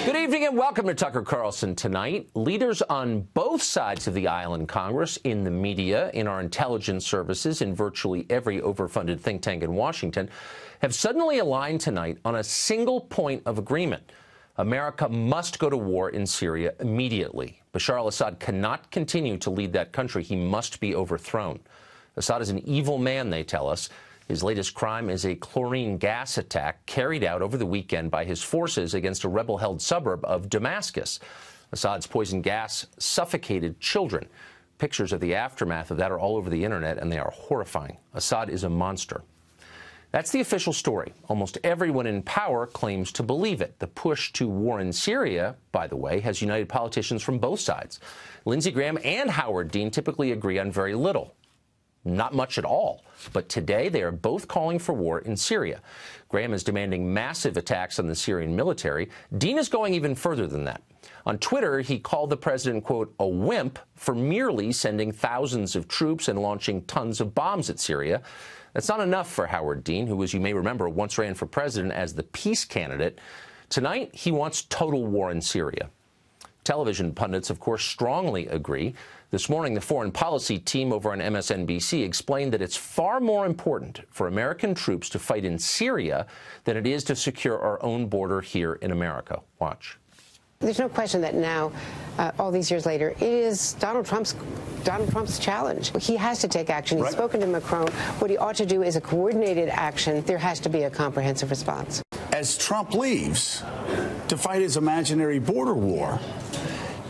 Good evening and welcome to Tucker Carlson Tonight. Leaders on both sides of the aisle in Congress, in the media, in our intelligence services, in virtually every overfunded think tank in Washington, have suddenly aligned tonight on a single point of agreement. America must go to war in Syria immediately. Bashar al-Assad cannot continue to lead that country. He must be overthrown. Assad is an evil man, they tell us. His latest crime is a chlorine gas attack carried out over the weekend by his forces against a rebel-held suburb of Damascus. Assad's poison gas suffocated children. Pictures of the aftermath of that are all over the internet, and they are horrifying. Assad is a monster. That's the official story. Almost everyone in power claims to believe it. The push to war in Syria, by the way, has united politicians from both sides. Lindsey Graham and Howard Dean typically agree on very little. Not much at all. But today they are both calling for war in Syria. Graham is demanding massive attacks on the Syrian military. Dean is going even further than that. On Twitter, he called the president, quote, a wimp for merely sending thousands of troops and launching tons of bombs at Syria. That's not enough for Howard Dean, who, as you may remember, once ran for president as the peace candidate. Tonight, he wants total war in Syria. Television pundits, of course, strongly agree. This morning, the foreign policy team over on MSNBC explained that it's far more important for American troops to fight in Syria than it is to secure our own border here in America. Watch. There's no question that now, all these years later, it is Donald Trump's challenge. He has to take action. He's spoken to Macron. What he ought to do is a coordinated action. There has to be a comprehensive response. As Trump leaves to fight his imaginary border war,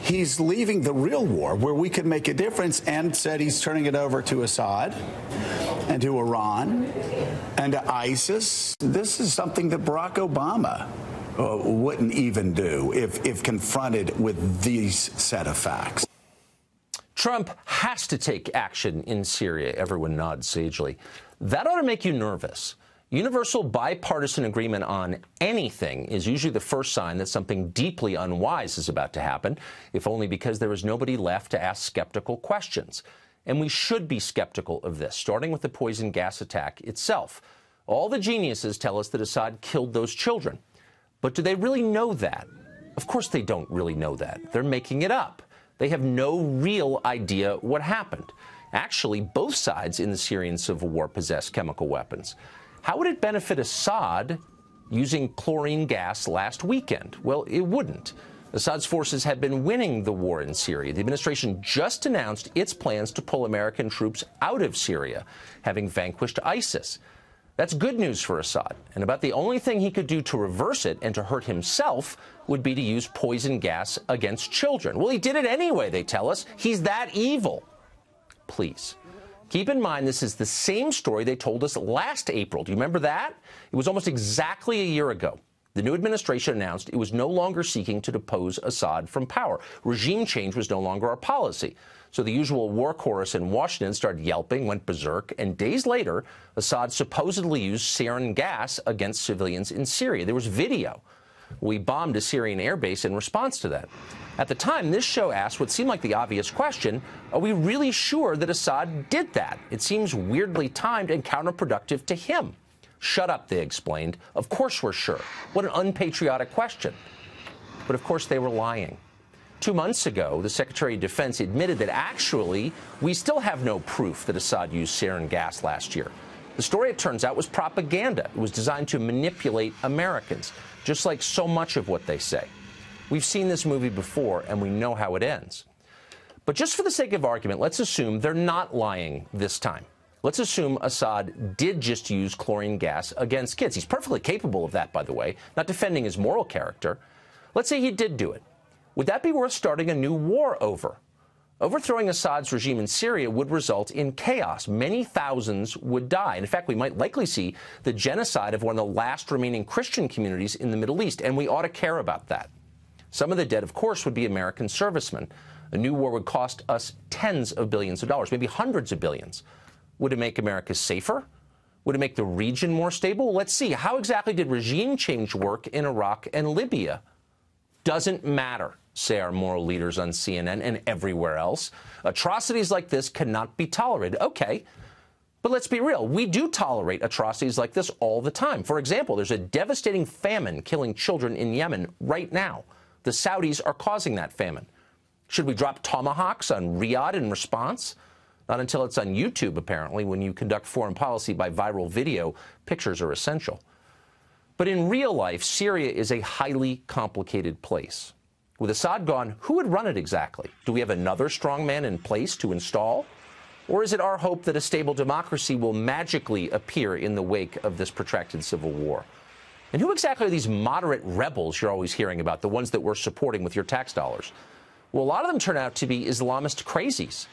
he's leaving the real war where we could make a difference, and said he's turning it over to Assad and to Iran and to ISIS. This is something that Barack Obama wouldn't even do if confronted with these set of facts. Trump has to take action in Syria. Everyone nods sagely. That ought to make you nervous. Universal bipartisan agreement on anything is usually the first sign that something deeply unwise is about to happen, if only because there is nobody left to ask skeptical questions. And we should be skeptical of this, starting with the poison gas attack itself. All the geniuses tell us that Assad killed those children. But do they really know that? Of course they don't really know that. They're making it up. They have no real idea what happened. Actually, both sides in the Syrian civil war possess chemical weapons. How would it benefit Assad using chlorine gas last weekend? Well, it wouldn't. Assad's forces had been winning the war in Syria. The administration just announced its plans to pull American troops out of Syria, having vanquished ISIS. That's good news for Assad, and about the only thing he could do to reverse it and to hurt himself would be to use poison gas against children. Well, he did it anyway, they tell us. He's that evil. Please. Keep in mind, this is the same story they told us last April. Do you remember that? It was almost exactly a year ago. The new administration announced it was no longer seeking to depose Assad from power. Regime change was no longer our policy. So the usual war chorus in Washington started yelping, went berserk, and days later, Assad supposedly used sarin gas against civilians in Syria. There was video. We bombed a Syrian airbase in response to that. At the time, this show asked what seemed like the obvious question: are we really sure that Assad did that? It seems weirdly timed and counterproductive to him. Shut up, they explained. Of course we're sure. What an unpatriotic question. But of course they were lying. 2 months ago, the Secretary of Defense admitted that actually we still have no proof that Assad used sarin gas last year. The story, it turns out, was propaganda. It was designed to manipulate Americans, just like so much of what they say. We've seen this movie before, and we know how it ends. But just for the sake of argument, let's assume they're not lying this time. Let's assume Assad did just use chlorine gas against kids. He's perfectly capable of that, by the way, not defending his moral character. Let's say he did do it. Would that be worth starting a new war over? Overthrowing Assad's regime in Syria would result in chaos. Many thousands would die. And in fact, we might likely see the genocide of one of the last remaining Christian communities in the Middle East, and we ought to care about that. Some of the dead, of course, would be American servicemen. A new war would cost us tens of billions of dollars, maybe hundreds of billions. Would it make America safer? Would it make the region more stable? Let's see. How exactly did regime change work in Iraq and Libya? Doesn't matter, say our moral leaders on CNN and everywhere else. Atrocities like this cannot be tolerated. Okay, but let's be real. We do tolerate atrocities like this all the time. For example, there's a devastating famine killing children in Yemen right now. The Saudis are causing that famine. Should we drop tomahawks on Riyadh in response? Not until it's on YouTube, apparently. When you conduct foreign policy by viral video, pictures are essential. But in real life, Syria is a highly complicated place. With Assad gone, who would run it exactly? Do we have another strongman in place to install? Or is it our hope that a stable democracy will magically appear in the wake of this protracted civil war? And who exactly are these moderate rebels you're always hearing about, the ones that we're supporting with your tax dollars? Well, a lot of them turn out to be Islamist crazies.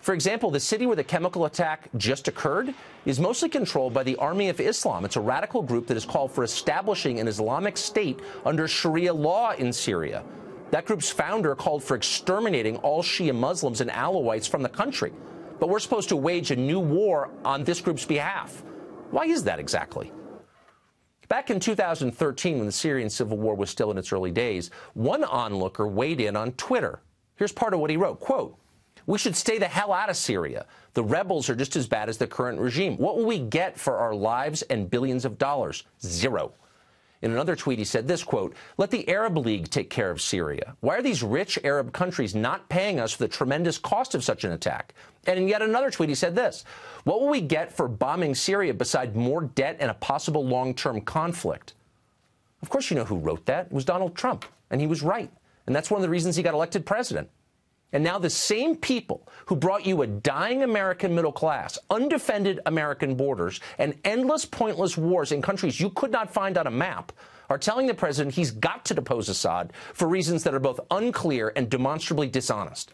For example, the city where the chemical attack just occurred is mostly controlled by the Army of Islam. It's a radical group that has called for establishing an Islamic state under Sharia law in Syria. That group's founder called for exterminating all Shia Muslims and Alawites from the country. But we're supposed to wage a new war on this group's behalf. Why is that exactly? Back in 2013, when the Syrian civil war was still in its early days, one onlooker weighed in on Twitter. Here's part of what he wrote, quote, "We should stay the hell out of Syria. The rebels are just as bad as the current regime. What will we get for our lives and billions of dollars? Zero." In another tweet, he said this, quote, "Let the Arab League take care of Syria. Why are these rich Arab countries not paying us for the tremendous cost of such an attack?" And in yet another tweet, he said this, "What will we get for bombing Syria beside more debt and a possible long-term conflict?" Of course, you know who wrote that. It was Donald Trump, and he was right. And that's one of the reasons he got elected president. And now the same people who brought you a dying American middle class, undefended American borders, and endless pointless wars in countries you could not find on a map are telling the president he's got to depose Assad for reasons that are both unclear and demonstrably dishonest.